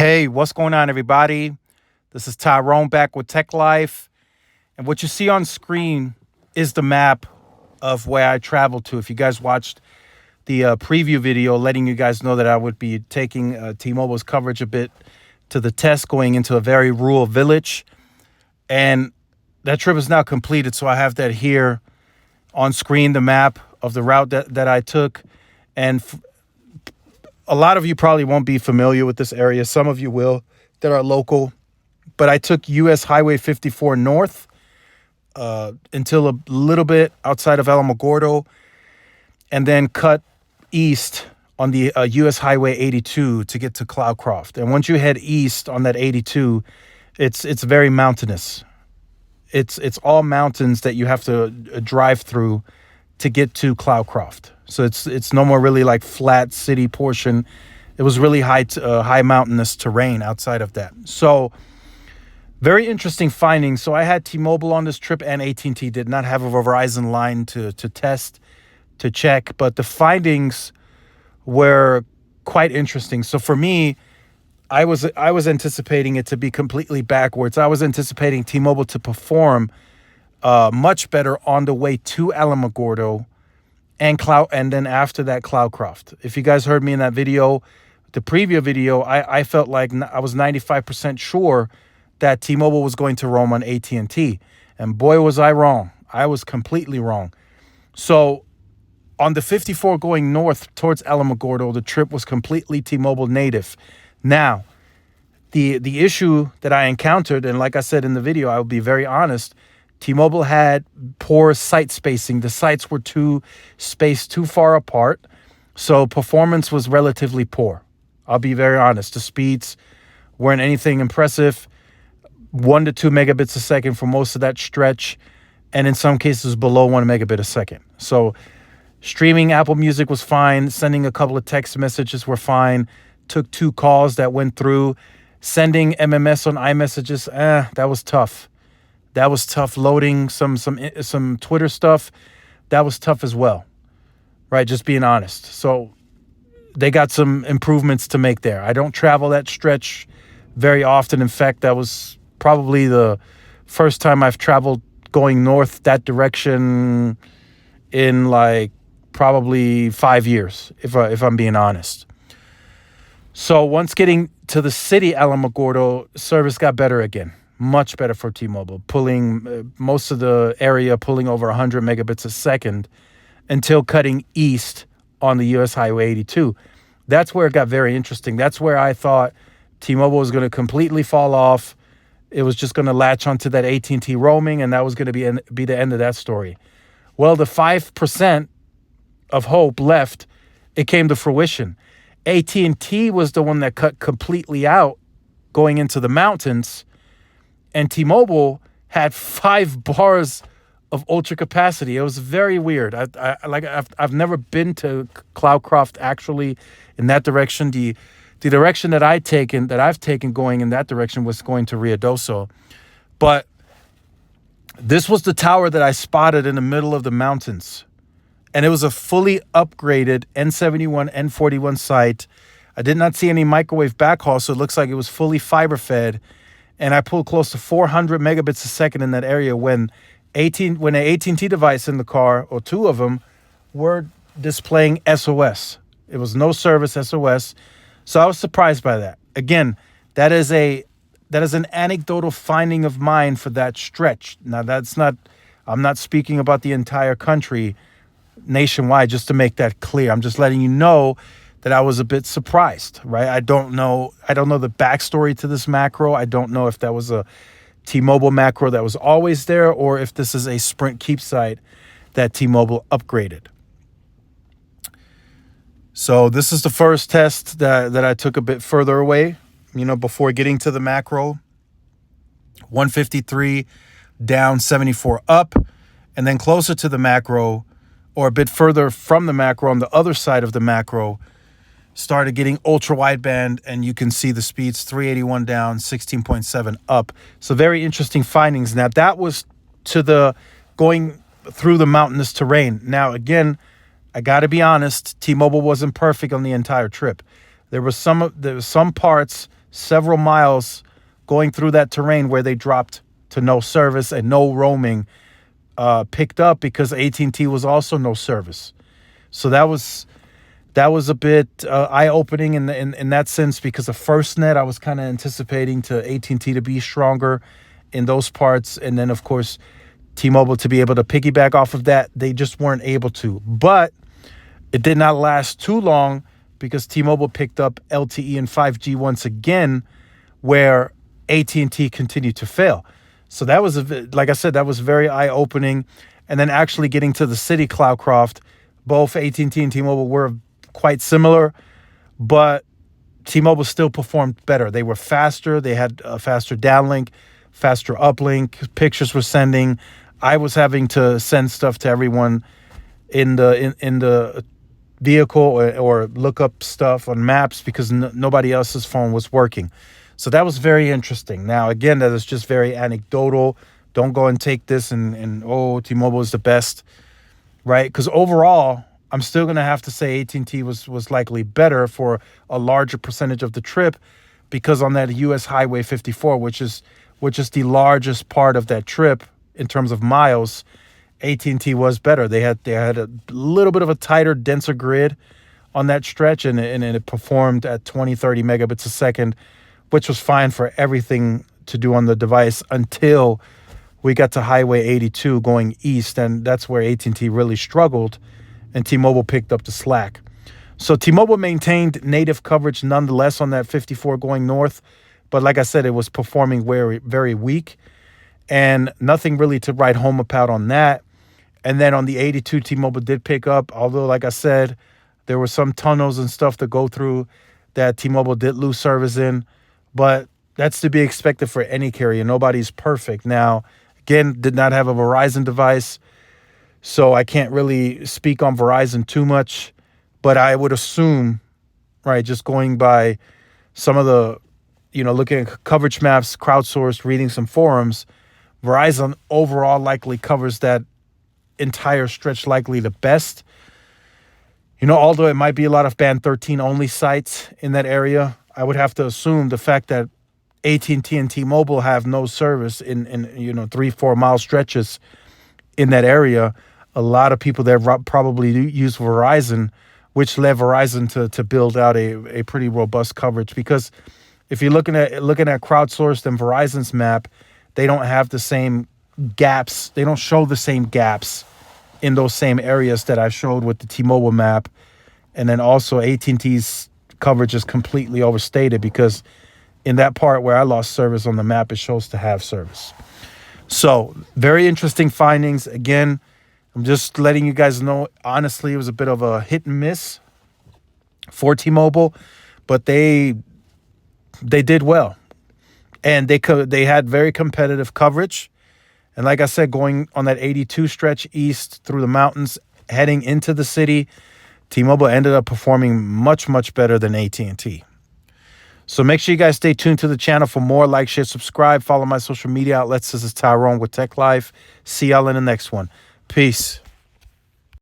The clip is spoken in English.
Hey, what's going on, everybody? This is Tyrone back with Tech Life. And what you see on screen is the map of where I traveled to. If you guys watched the preview video letting you guys know that I would be taking T-Mobile's coverage a bit to the test, going into a very rural village. And that trip is now completed, so I have that here on screen, the map of the route that I took. And a lot of you probably won't be familiar with this area. Some of you will that are local. But I took US Highway 54 north until a little bit outside of Alamogordo, and then cut east on the US Highway 82 to get to Cloudcroft. And once you head east on that 82, it's very mountainous. It's all mountains that you have to drive through to get to Cloudcroft. So it's no more really like flat city portion. It was really high mountainous terrain outside of that. So very interesting findings. So I had T-Mobile on this trip, and AT&T did not have a Verizon line to test, to check. But the findings were quite interesting. So for me, I was anticipating it to be completely backwards. I was anticipating T-Mobile to perform much better on the way to Alamogordo and then after that Cloudcroft. If you guys heard me in that video, the preview video, I felt like I was 95% sure that T-Mobile was going to roam on AT&T. And boy, was I wrong. I was completely wrong. So on the 54 going north towards Alamogordo, the trip was completely T-Mobile native. Now, the issue that I encountered, and like I said in the video, I will be very honest, T-Mobile had poor site spacing. The sites were spaced too far apart, so performance was relatively poor. I'll be very honest. The speeds weren't anything impressive. 1 to 2 megabits a second for most of that stretch, and in some cases below 1 megabit a second. So streaming Apple Music was fine. Sending a couple of text messages were fine. Took 2 calls that went through. Sending MMS on iMessages, that was tough. That was tough. Loading some Twitter stuff, that was tough as well. Right, just being honest. So they got some improvements to make there. I don't travel that stretch very often. In fact, that was probably the first time I've traveled going north that direction in like probably 5 years, if I'm being honest. So once getting to the city, Alamogordo, service got better again. Much better for T-Mobile, pulling most of the area, pulling over 100 megabits a second until cutting east on the US Highway 82. That's where it got very interesting. That's where I thought T-Mobile was going to completely fall off. It was just going to latch onto that AT&T roaming, and that was going to be the end of that story. Well, the 5% of hope left, it came to fruition. AT&T was the one that cut completely out going into the mountains, and T-Mobile had 5 bars of ultra capacity. It was very weird. I've never been to Cloudcroft actually in that direction. The direction that I've taken going in that direction was going to Ruidoso. But this was the tower that I spotted in the middle of the mountains. And it was a fully upgraded N71, N41 site. I did not see any microwave backhaul, so it looks like it was fully fiber fed. And I pulled close to 400 megabits a second in that area when an AT&T device in the car, or 2 of them, were displaying SOS. It was no service SOS. So I was surprised by that. Again, that is an anecdotal finding of mine for that stretch. Now I'm not speaking about the entire country nationwide, just to make that clear. I'm just letting you know that I was a bit surprised, right? I don't know the backstory to this macro. I don't know if that was a T-Mobile macro that was always there, or if this is a Sprint keep site that T-Mobile upgraded. So this is the first test that I took a bit further away, before getting to the macro. 153 down, 74 up, and then closer to the macro, or a bit further from the macro on the other side of the macro, started getting ultra wideband, and you can see the speeds 381 down, 16.7 up. So very interesting findings. Now that was to the going through the mountainous terrain. Now again, I got to be honest, T-Mobile wasn't perfect on the entire trip. There was some parts several miles going through that terrain where they dropped to no service and no roaming picked up because AT&T was also no service. So that was a bit eye-opening in that sense, because of FirstNet, I was kind of anticipating to AT&T to be stronger in those parts, and then of course T-Mobile to be able to piggyback off of that. They just weren't able to. But it did not last too long, because T-Mobile picked up LTE and 5G once again, where AT&T continued to fail. So that was, like I said, that was very eye-opening. And then actually getting to the city, Cloudcroft, both AT&T and T-Mobile were quite similar, but T-Mobile still performed better. They were faster. They had a faster downlink, faster uplink. Pictures were sending. I was having to send stuff to everyone in the vehicle, or look up stuff on maps, because nobody else's phone was working. So that was very interesting. Now, again, that is just very anecdotal. Don't go and take this and oh, T-Mobile is the best, right? Because overall, I'm still going to have to say AT&T was likely better for a larger percentage of the trip, because on that US Highway 54, which is the largest part of that trip in terms of miles, AT&T was better. They had a little bit of a tighter, denser grid on that stretch, and it performed at 20, 30 megabits a second, which was fine for everything to do on the device until we got to Highway 82 going east, and that's where AT&T really struggled, and T-Mobile picked up the slack. So T-Mobile maintained native coverage nonetheless on that 54 going north, but like I said, it was performing very, very weak, and nothing really to write home about on that. And then on the 82, T-Mobile did pick up, although, like I said, there were some tunnels and stuff to go through that T-Mobile did lose service in. But that's to be expected for any carrier. Nobody's perfect. Now, again, did not have a Verizon device, so I can't really speak on Verizon too much. But I would assume, right, just going by some of the, looking at coverage maps, crowdsourced, reading some forums, Verizon overall likely covers that entire stretch likely the best. Although it might be a lot of band 13 only sites in that area, I would have to assume the fact that AT&T and T-Mobile have no service in 3-4 mile stretches in that area. A lot of people there probably use Verizon, which led Verizon to build out a pretty robust coverage. Because if you're looking at crowdsourced and Verizon's map, they don't have the same gaps. They don't show the same gaps in those same areas that I showed with the T-Mobile map. And then also AT&T's coverage is completely overstated, because in that part where I lost service on the map, it shows to have service. So very interesting findings. Again, I'm just letting you guys know, honestly, it was a bit of a hit and miss for T-Mobile, but they did well. And they had very competitive coverage. And like I said, going on that 82 stretch east through the mountains, heading into the city, T-Mobile ended up performing much, much better than AT&T. So make sure you guys stay tuned to the channel for more. Like, share, subscribe, follow my social media outlets. This is Tyrone with Tech Life. See y'all in the next one. Peace.